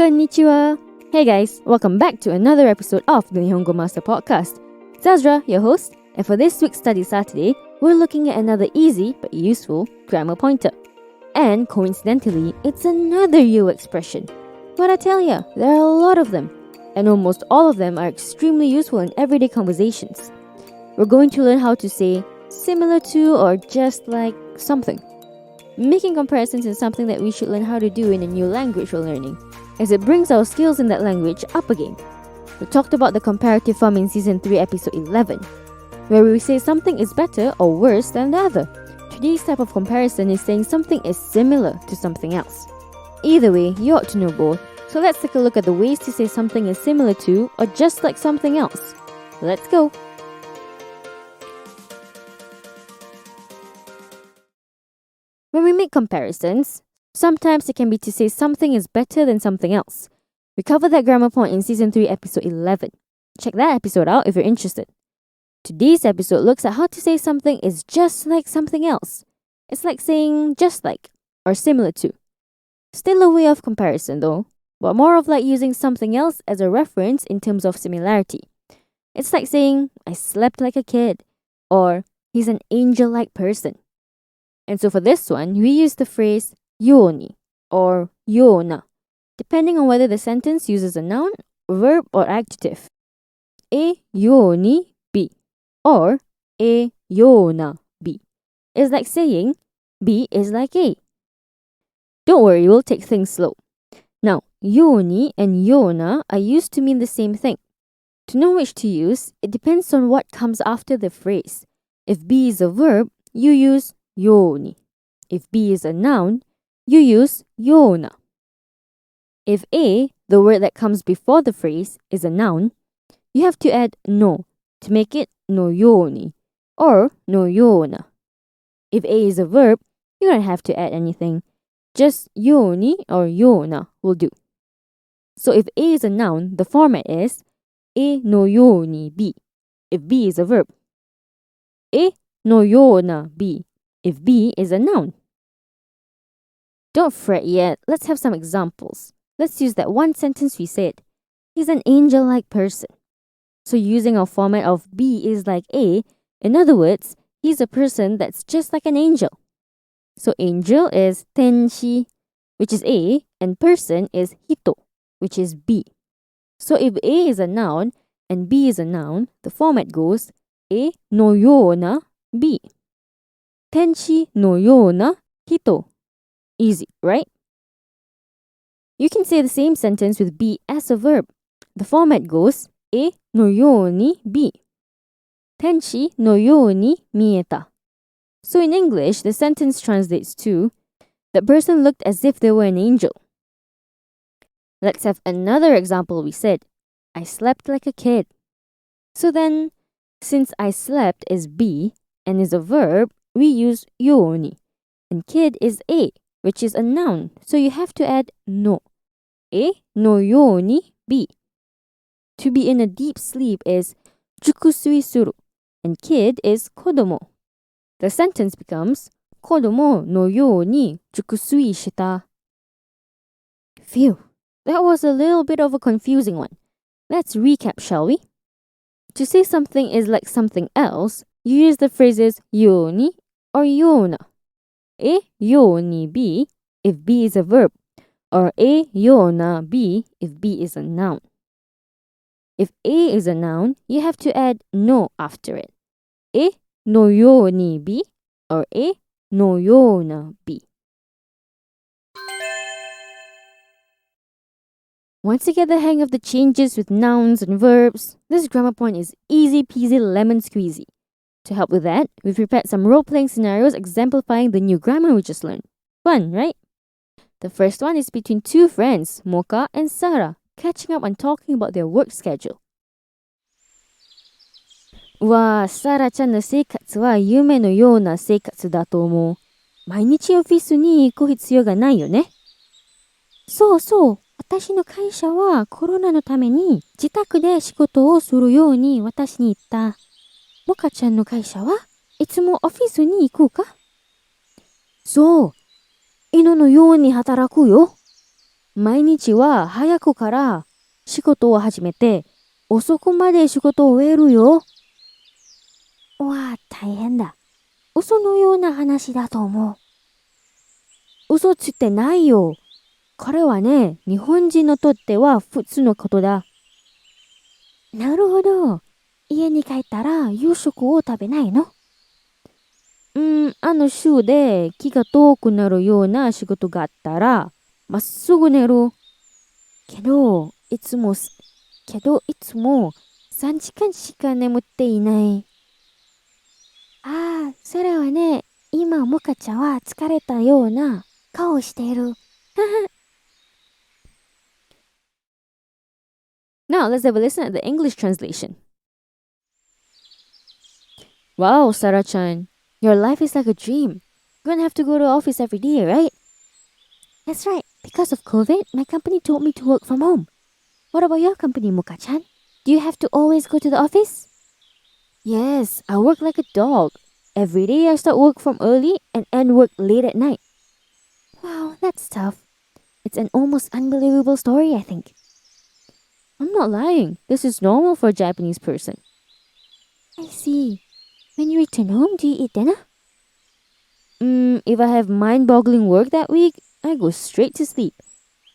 Konnichiwa! Hey guys, welcome back to another episode of the Nihongo Master podcast. It's Azra, your host, and for this week's Study Saturday, we're looking at another easy but useful grammar pointer. And coincidentally, it's another you expression. But I tell ya, there are a lot of them, and almost all of them are extremely useful in everyday conversations. We're going to learn how to say similar to or just like something. Making comparisons is something that we should learn how to do in a new language we're learning, as it brings our skills in that language up again. We talked about the comparative form in Season 3, Episode 11, where we say something is better or worse than the other. Today's type of comparison is saying something is similar to something else. Either way, you ought to know both, so let's take a look at the ways to say something is similar to or just like something else. Let's go! When we make comparisons, sometimes it can be to say something is better than something else. We covered that grammar point in Season 3, Episode 11. Check that episode out if you're interested. Today's episode looks at how to say something is just like something else. It's like saying just like or similar to. Still a way of comparison though, but more of like using something else as a reference in terms of similarity. It's like saying, I slept like a kid, or he's an angel-like person. And so for this one, we use the phrase yoni or yona, depending on whether the sentence uses a noun, verb, or adjective. E yoni be or e yona be is like saying be is like a. Don't worry, we'll take things slow. Now, yoni and yona are used to mean the same thing. To know which to use, it depends on what comes after the phrase. If be is a verb, you use yoni. If be is a noun, you use yona. If a, the word that comes before the phrase, is a noun, you have to add no to make it no yoni or no yona. If a is a verb, you don't have to add anything. Just yoni or yona will do. So if a is a noun, the format is e no yoni be if be is a verb. E no yona be if be is a noun. Don't fret yet, let's have some examples. Let's use that one sentence we said. He's an angel-like person. So using our format of be is like a, in other words, he's a person that's just like an angel. So angel is tenshi, which is a, and person is hito, which is be. So if a is a noun and b is a noun, the format goes e no yona be. Tenshi no yona hito. Easy, right? You can say the same sentence with be as a verb. The format goes e no yoni be. Tenshi no yoni mieta. So in English, the sentence translates to the person looked as if they were an angel. Let's have another example. We said, I slept like a kid. So then, since I slept is be and is a verb, we use yoni. And kid is a, which is a noun. So you have to add no. E no yoni be. To be in a deep sleep is jukusui suru. And kid is kodomo. The sentence becomes kodomo no yoni jukusui shita. Phew, that was a little bit of a confusing one. Let's recap, shall we? To say something is like something else, you use the phrases yoni or yona. E yoni be if be is a verb, or e yona be if be is a noun. If a is a noun, you have to add no after it. E no yoni be or e no yona be. Once you get the hang of the changes with nouns and verbs, this grammar point is easy peasy lemon squeezy. To help with that, we've prepared some role-playing scenarios exemplifying the new grammar we just learned. Fun, right? The first one is between two friends, Mocha and Sarah, catching up and talking about their work schedule. わあ、サラちゃんの生活は夢のような生活だと思う。毎日オフィスに行く必要がないよね。そうそう、私の会社はコロナのために自宅で仕事をするように私に言った。モカちゃんの会社はいつもオフィスに行くか？そう、犬のように働くよ。毎日は早くから仕事を始めて、遅くまで仕事を終えるよ。わあ、大変だ。嘘のような話だと思う。嘘ついてないよ。これはね、日本人のとっては普通のことだ。なるほど。家に帰ったら夕食を食べないの？週で気が遠くなるような仕事があったら、まっすぐ寝る。けど、いつも3時間しか眠っていない。ああ、それはね、今、モカちゃんは疲れたような顔をしている。Now let's have a listen at the English translation. Wow, Sarah-chan, your life is like a dream. You're gonna have to go to office every day, right? That's right. Because of COVID, my company told me to work from home. What about your company, Moka-chan? Do you have to always go to the office? Yes, I work like a dog. Every day I start work from early and end work late at night. Wow, that's tough. It's an almost unbelievable story, I think. I'm not lying. This is normal for a Japanese person. I see. When you return home, do you eat dinner? If I have mind-boggling work that week, I go straight to sleep.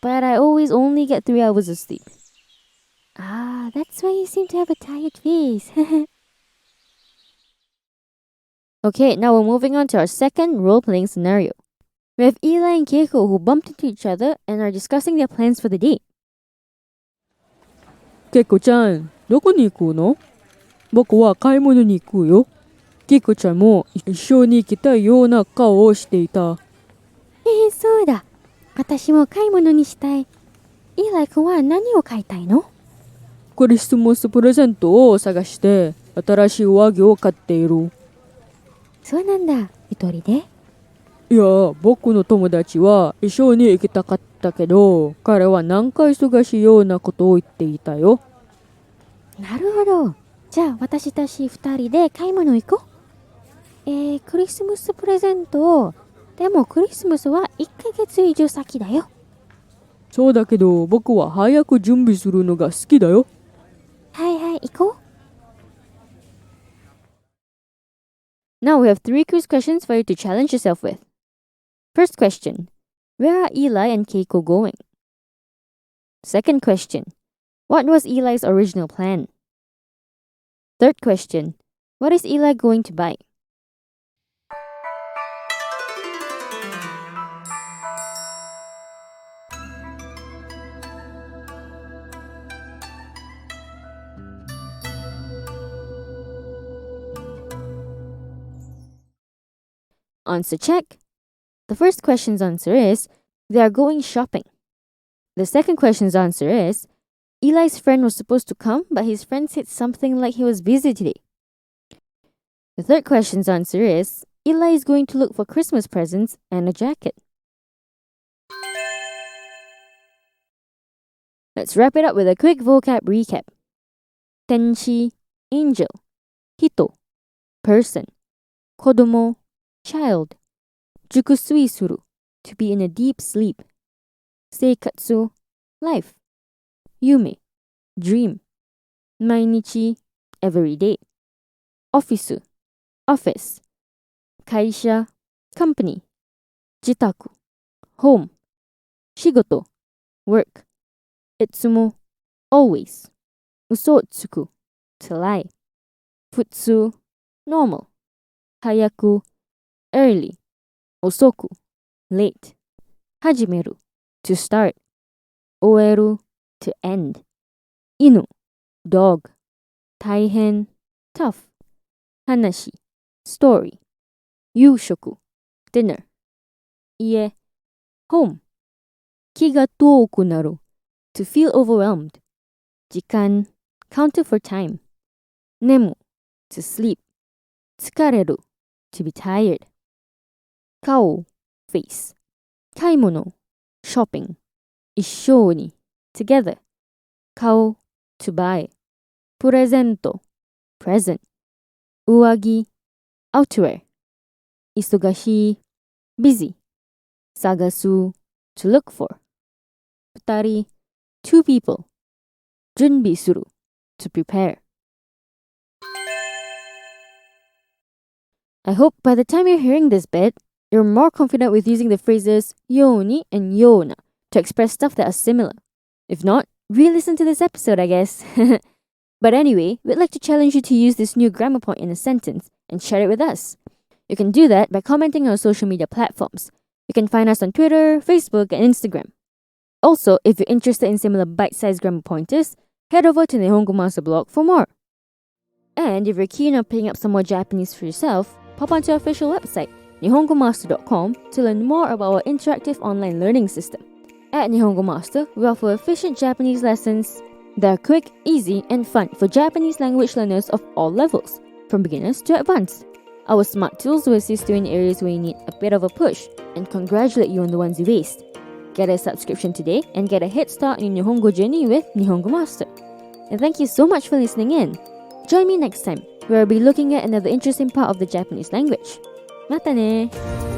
But I always only get 3 hours of sleep. Ah, that's why you seem to have a tired face. Okay, now we're moving on to our second role-playing scenario. We have Eli and Keiko who bumped into each other and are discussing their plans for the date. ケイコちゃん、どこに行くの？僕は買い物に行くよ。ケイコちゃんも一緒に行きたいような顔をしていた。そうだ。私も買い物にしたい。イーライ君は何を買いたいの？クリスマスプレゼントを探して新しい上着を買っている。そうなんだ。一人で？いや、僕の友達は一緒に行きたかったけど、彼はなんか忙しいようなことを言っていたよ。なるほど。じゃあ私たち2人で買い物行こう。クリスマスプレゼント。でもクリスマスは1ヶ月以上先だよ。そうだけど、僕は早く準備するのが好きだよ。はいはい、行こう。Now we have 3 quiz questions for you to challenge yourself with. First question, where are Eli and Keiko going? Second question, what was Eli's original plan? Third question, what is Eli going to buy? Answer check. The first question's answer is, they are going shopping. The second question's answer is, Eli's friend was supposed to come, but his friend said something like he was busy today. The third question's answer is, Eli is going to look for Christmas presents and a jacket. Let's wrap it up with a quick vocab recap. Tenshi, angel. Hito, person. Kodomo, child. Jukusui suru, to be in a deep sleep. Seikatsu, life. Yume, dream. Mainichi, every day. Ofisu, office. Kaisha, company. Jitaku, home. Shigoto, work. Itsumo, always. Usotsuku, to lie. Futsu, normal. Hayaku, early. Osoku, late. Hajimeru, to start. Oeru, to end. Inu, dog. Taihen, tough. Hanashi, story. Yushoku, dinner. Ie, home. Kiga touku naru, to feel overwhelmed. Jikan, counter for time. Nemu, to sleep. Tsukareru, to be tired. Kao, face. Kaimono, shopping. Issho ni, together. Kao, to buy. Purezento, present. Uagi, outerwear. Isogashi, busy. Sagasu, to look for. futari, two people. Junbi suru, to prepare. I hope by the time you're hearing this bit, you're more confident with using the phrases yoni and yona to express stuff that are similar. If not, re-listen to this episode, I guess. But anyway, we'd like to challenge you to use this new grammar point in a sentence and share it with us. You can do that by commenting on our social media platforms. You can find us on Twitter, Facebook, and Instagram. Also, if you're interested in similar bite-sized grammar pointers, head over to Nihongo Master blog for more. And if you're keen on picking up some more Japanese for yourself, pop onto our official website, nihongomaster.com, to learn more about our interactive online learning system. At Nihongo Master, we offer efficient Japanese lessons that are quick, easy, and fun for Japanese language learners of all levels, from beginners to advanced. Our smart tools will assist you in areas where you need a bit of a push and congratulate you on the ones you aced. Get a subscription today and get a head start in your Nihongo journey with Nihongo Master. And thank you so much for listening in. Join me next time, where I'll be looking at another interesting part of the Japanese language. Mata ne!